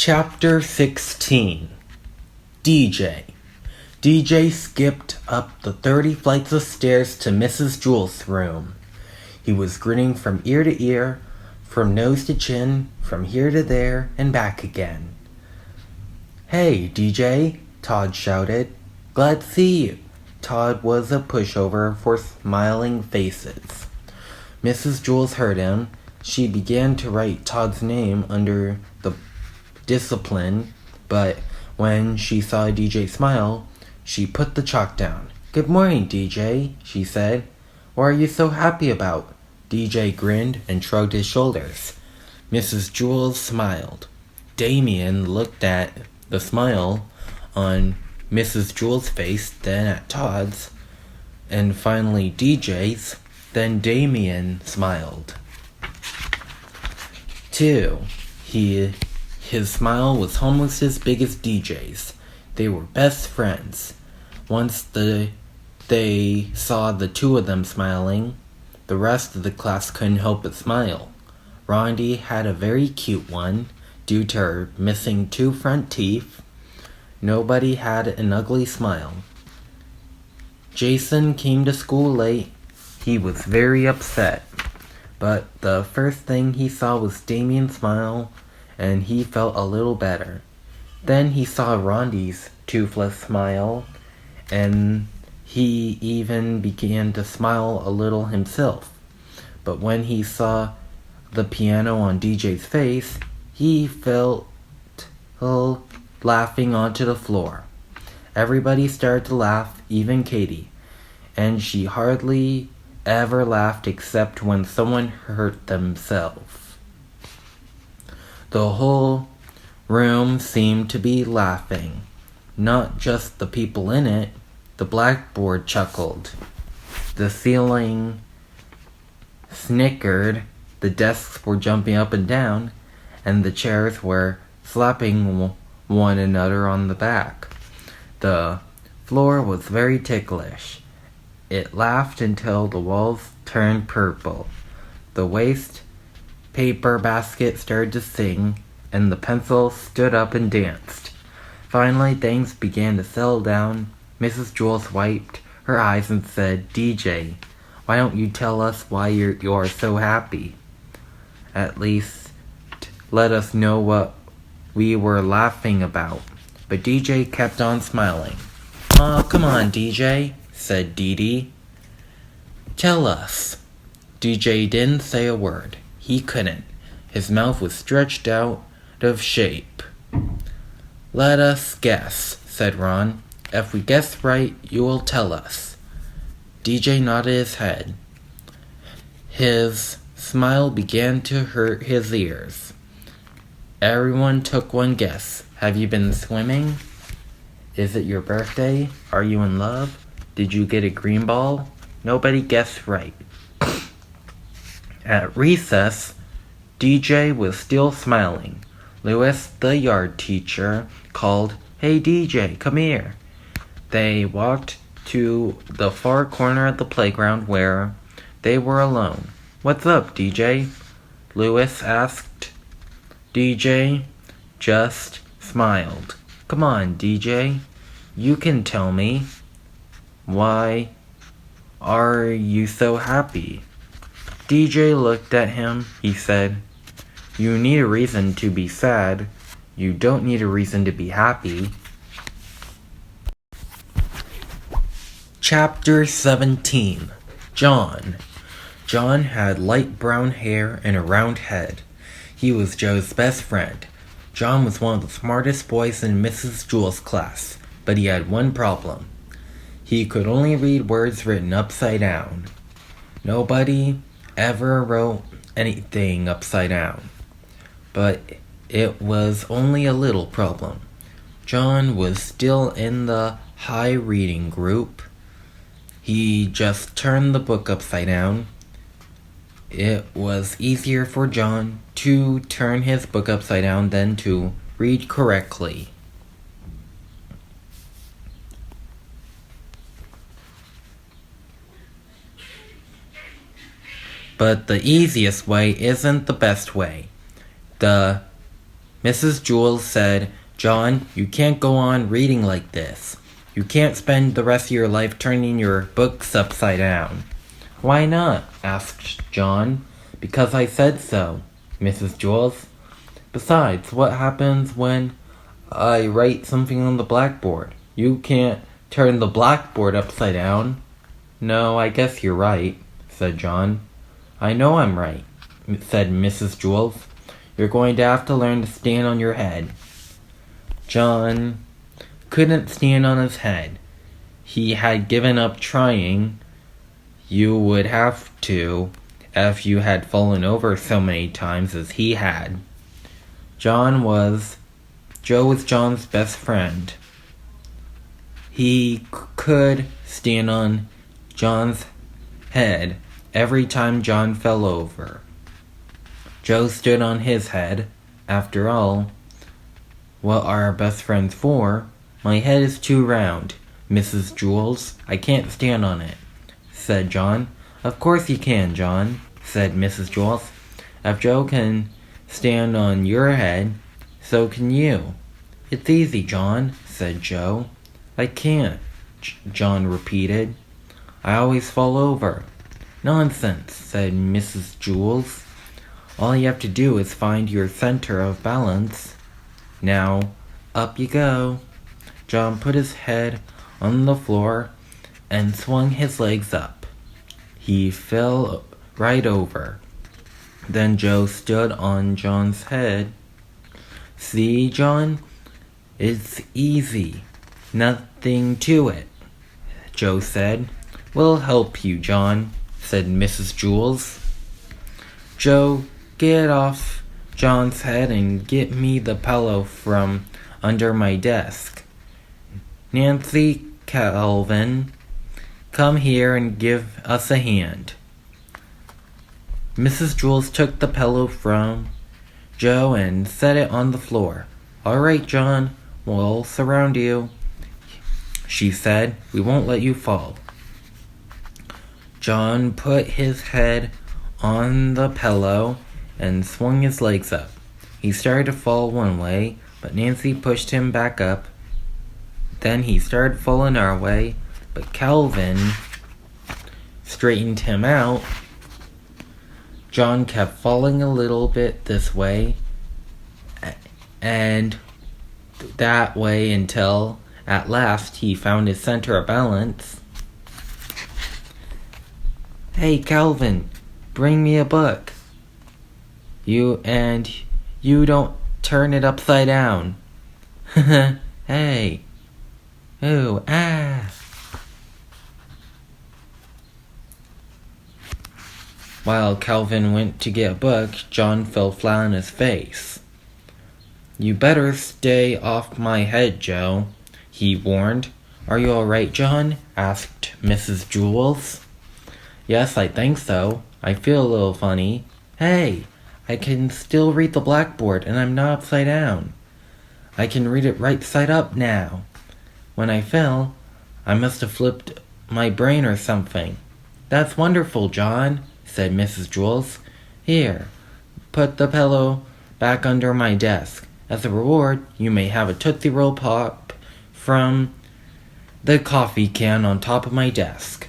Chapter 16. DJ. DJ skipped up the 30 flights of stairs to Mrs. Jewell's room. He was grinning from ear to ear, from nose to chin, from here to there, and back again. "Hey, DJ," Todd shouted. "Glad to see you." Todd was a pushover for smiling faces. Mrs. Jewell heard him. She began to write Todd's name under the discipline, but when she saw DJ smile, she put the chalk down. "Good morning, DJ," she said. "What are you so happy about?" DJ grinned and shrugged his shoulders. Mrs. Jewell smiled. Damien looked at the smile on Mrs. Jewell's face, then at Todd's, and finally DJ's. Then Damien smiled too. His smile was almost as big as DJ's. They were best friends. Once they saw the two of them smiling, the rest of the class couldn't help but smile. Rondi had a very cute one, due to her missing 2 front teeth. Nobody had an ugly smile. Jason came to school late. He was very upset. But the first thing he saw was Damien's smile, and he felt a little better. Then he saw Rondi's toothless smile, and he even began to smile a little himself. But when he saw the piano on DJ's face, he felt laughing onto the floor. Everybody started to laugh, even Katie, and she hardly ever laughed except when someone hurt themselves. The whole room seemed to be laughing, not just the people in it. The blackboard chuckled, the ceiling snickered, the desks were jumping up and down, and the chairs were slapping one another on the back. The floor was very ticklish. It laughed until the walls turned purple. The waste paper basket started to sing, and the pencil stood up and danced. Finally, things began to settle down. Mrs. Jewell wiped her eyes and said, "DJ, why don't you tell us why you are so happy? At least let us know what we were laughing about." But DJ kept on smiling. "Aw, come on, DJ," said Dee Dee. "Tell us." DJ didn't say a word. He couldn't. His mouth was stretched out of shape. "Let us guess," said Ron. "If we guess right, you will tell us." DJ nodded his head. His smile began to hurt his ears. Everyone took one guess. "Have you been swimming? Is it your birthday? Are you in love? Did you get a green ball?" Nobody guessed right. At recess, DJ was still smiling. Louis, the yard teacher, called, "Hey DJ, come here." They walked to the far corner of the playground where they were alone. "What's up, DJ?" Louis asked. DJ just smiled. "Come on, DJ. You can tell me. Why are you so happy?" DJ looked at him. He said, "You need a reason to be sad. You don't need a reason to be happy." Chapter 17. John. John had light brown hair and a round head. He was Joe's best friend. John was one of the smartest boys in Mrs. Jewell's class, but he had one problem. He could only read words written upside down. Nobody ever wrote anything upside down. But it was only a little problem. John was still in the high reading group. He just turned the book upside down. It was easier for John to turn his book upside down than to read correctly. But the easiest way isn't the best way. The Mrs. Jules said, "John, you can't go on reading like this. You can't spend the rest of your life turning your books upside down." "Why not?" asked John. "Because I said so, Mrs. Jules. Besides, what happens when I write something on the blackboard? You can't turn the blackboard upside down." "No, I guess you're right," said John. "I know I'm right," said Mrs. Jules. "You're going to have to learn to stand on your head." John couldn't stand on his head. He had given up trying. You would have to if you had fallen over so many times as he had. Joe was John's best friend. He could stand on John's head every time John fell over. Joe stood on his head. "After all, what are best friends for? My head is too round, Mrs. Jules. I can't stand on it," said John. "Of course you can, John," said Mrs. Jules. "If Joe can stand on your head, so can you." "It's easy, John," said Joe. "I can't," John repeated. "I always fall over." "Nonsense," said Mrs. Jules. "All you have to do is find your center of balance. Now, up you go." John put his head on the floor and swung his legs up. He fell right over. Then Joe stood on John's head. "See, John? It's easy. Nothing to it," Joe said. "We'll help you, John," said Mrs. Jules. "Joe, get off John's head and get me the pillow from under my desk. Nancy, Calvin, come here and give us a hand." Mrs. Jules took the pillow from Joe and set it on the floor. "All right, John, we'll surround you," she said. "We won't let you fall." John put his head on the pillow and swung his legs up. He started to fall one way, but Nancy pushed him back up. Then he started falling our way, but Calvin straightened him out. John kept falling a little bit this way and that way until at last he found his center of balance. "Hey, Calvin, bring me a book. You don't turn it upside down." "Hey. Ooh, ah." While Calvin went to get a book, John fell flat on his face. "You better stay off my head, Joe," he warned. "Are you all right, John?" asked Mrs. Jules. "Yes, I think so. I feel a little funny. Hey, I can still read the blackboard and I'm not upside down. I can read it right side up now. When I fell, I must have flipped my brain or something." "That's wonderful, John," said Mrs. Jules. "Here, put the pillow back under my desk. As a reward, you may have a Tootsie Roll Pop from the coffee can on top of my desk."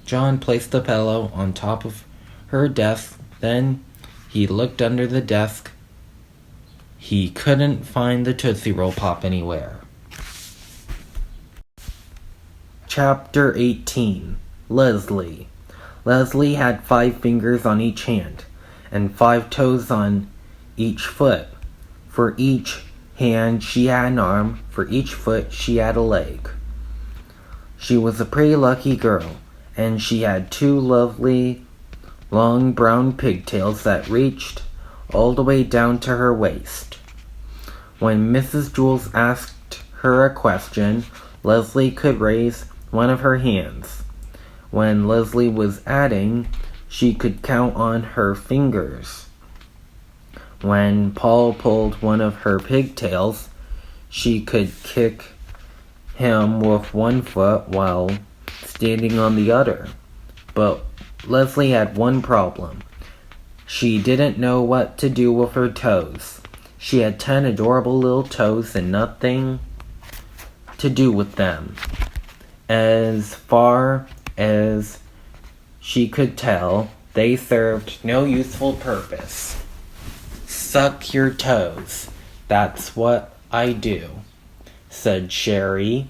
John placed the pillow on top of her desk. Then he looked under the desk. He couldn't find the Tootsie Roll Pop anywhere. Chapter 18. Leslie. Leslie had 5 fingers on each hand and 5 toes on each foot. For each hand she had an arm, for each foot she had a leg. She was a pretty lucky girl, and she had 2 lovely long brown pigtails that reached all the way down to her waist. When Mrs. Jules asked her a question, Leslie could raise one of her hands. When Leslie was adding, she could count on her fingers. When Paul pulled one of her pigtails, she could kick him with one foot while standing on the other. But Leslie had one problem. She didn't know what to do with her toes. She had 10 adorable little toes and nothing to do with them. As far as she could tell, they served no useful purpose. Suck your toes. That's what I do, said Sherry,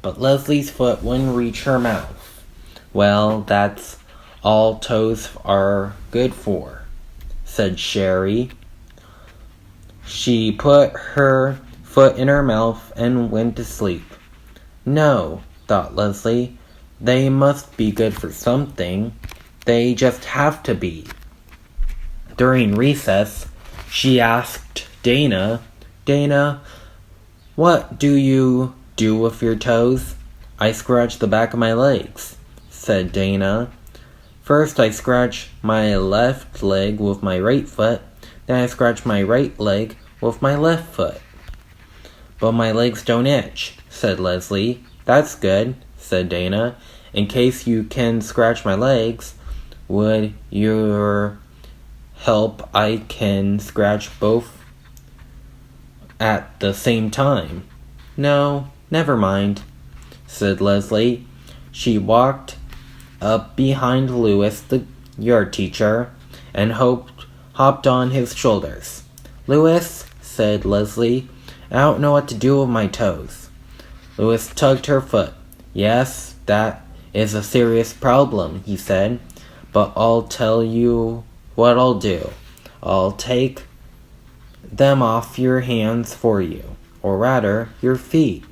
but Leslie's foot wouldn't reach her mouth. Well, that's all toes are good for, said Sherry. She put her foot in her mouth and went to sleep. No, thought Leslie, they must be good for something. They just have to be. During recess, she asked Dana, Dana, what do you do with your toes? I scratch the back of my legs, said Dana. First I scratch my left leg with my right foot, then I scratch my right leg with my left foot. But my legs don't itch, said Leslie. That's good, said Dana. In case you can scratch my legs, would your help I can scratch both at the same time? No, never mind, said Leslie. She walked up behind Louis, the yard teacher, and hopped on his shoulders. Louis, said Leslie, I don't know what to do with my toes. Louis tugged her foot. Yes, that is a serious problem, he said, but I'll tell you what I'll do. I'll take them off your hands for you, or rather, your feet.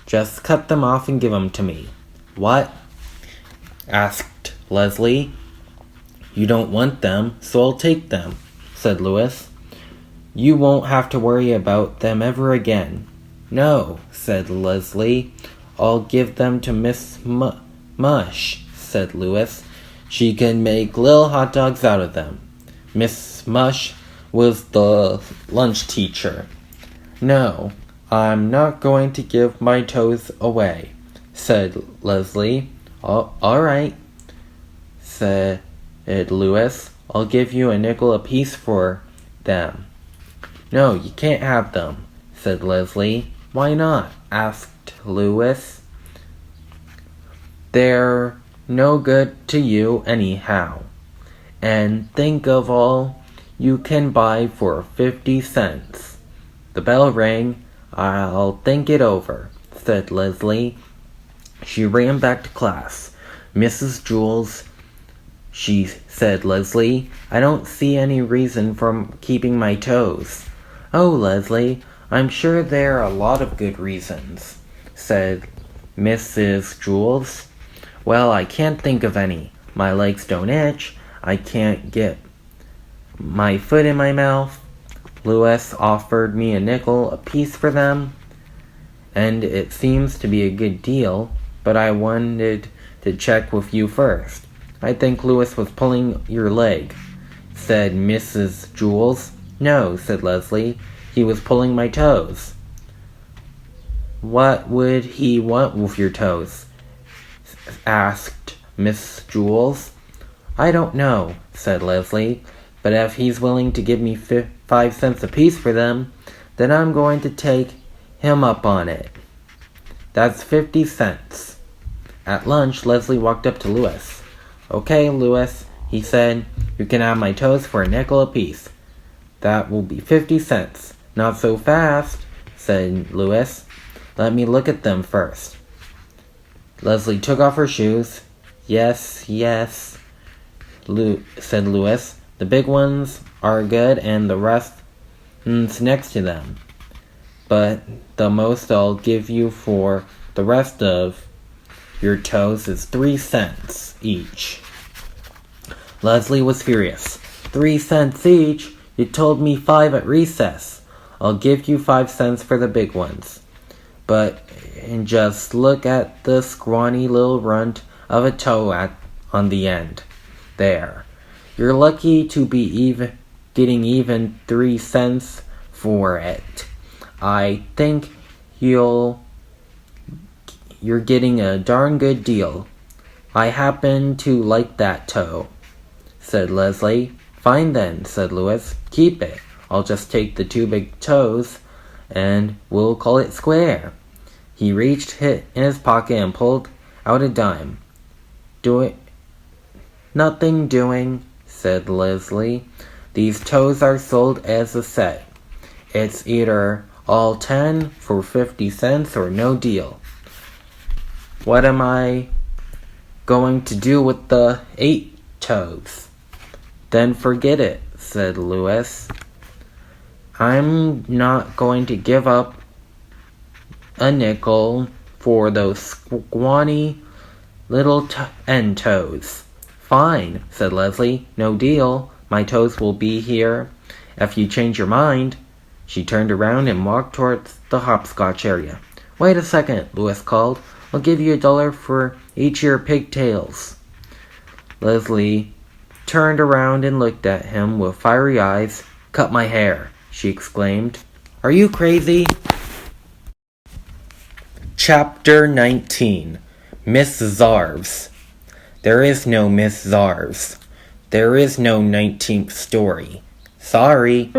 Just cut them off and give them to me. What? Asked Leslie. You don't want them, so I'll take them, said Louis. You won't have to worry about them ever again. No, said Leslie. I'll give them to Miss Mush, said Louis. She can make little hot dogs out of them. Miss Mush was the lunch teacher. No, I'm not going to give my toes away, said Leslie. All right, said Louis. I'll give you a nickel apiece for them. No, you can't have them, said Leslie. Why not? Asked Louis. They're no good to you anyhow. And think of all you can buy for 50 cents. The bell rang. I'll think it over, said Leslie. She ran back to class. Mrs. Jules, she said, Leslie, I don't see any reason for keeping my toes. Oh, Leslie, I'm sure there are a lot of good reasons, said Mrs. Jules. Well, I can't think of any. My legs don't itch. I can't get my foot in my mouth. Louis offered me a nickel apiece for them, and it seems to be a good deal, but I wanted to check with you first. I think Louis was pulling your leg, said Mrs. Jules. No, said Leslie. He was pulling my toes. What would he want with your toes? Asked Miss Jules. I don't know, said Leslie, but if he's willing to give me 5 cents apiece for them, then I'm going to take him up on it. That's 50 cents. At lunch, Leslie walked up to Louis. Okay, Louis, he said, you can have my toes for a nickel apiece. That will be 50 cents. Not so fast, said Louis. Let me look at them first. Leslie took off her shoes. Yes, said Louis. The big ones are good and the rest's next to them. But the most I'll give you for the rest of your toes is 3 cents each. Leslie was furious. 3 cents each? You told me 5 at recess. I'll give you 5 cents for the big ones. But just look at the scrawny little runt of a toe on the end. There. You're lucky to be getting even 3 cents for it. I think you're getting a darn good deal. I happen to like that toe, said Leslie. Fine then, said Louis. Keep it. I'll just take the 2 big toes, and we'll call it square." He reached in his pocket and pulled out a dime. "Nothing doing," said Leslie. "These toes are sold as a set. It's either all 10 for 50 cents or no deal." "What am I going to do with the 8 toes?" "Then forget it," said Louis. "I'm not going to give up a nickel for those scrawny little end toes." "Fine," said Leslie. "No deal. My toes will be here if you change your mind." She turned around and walked towards the hopscotch area. "Wait a second," Louis called. "I'll give you $1 for each of your pigtails." Leslie turned around and looked at him with fiery eyes. "Cut my hair," she exclaimed. "Are you crazy?" Chapter 19. Miss Zarves. There is no Miss Zarves. There is no 19th story. Sorry.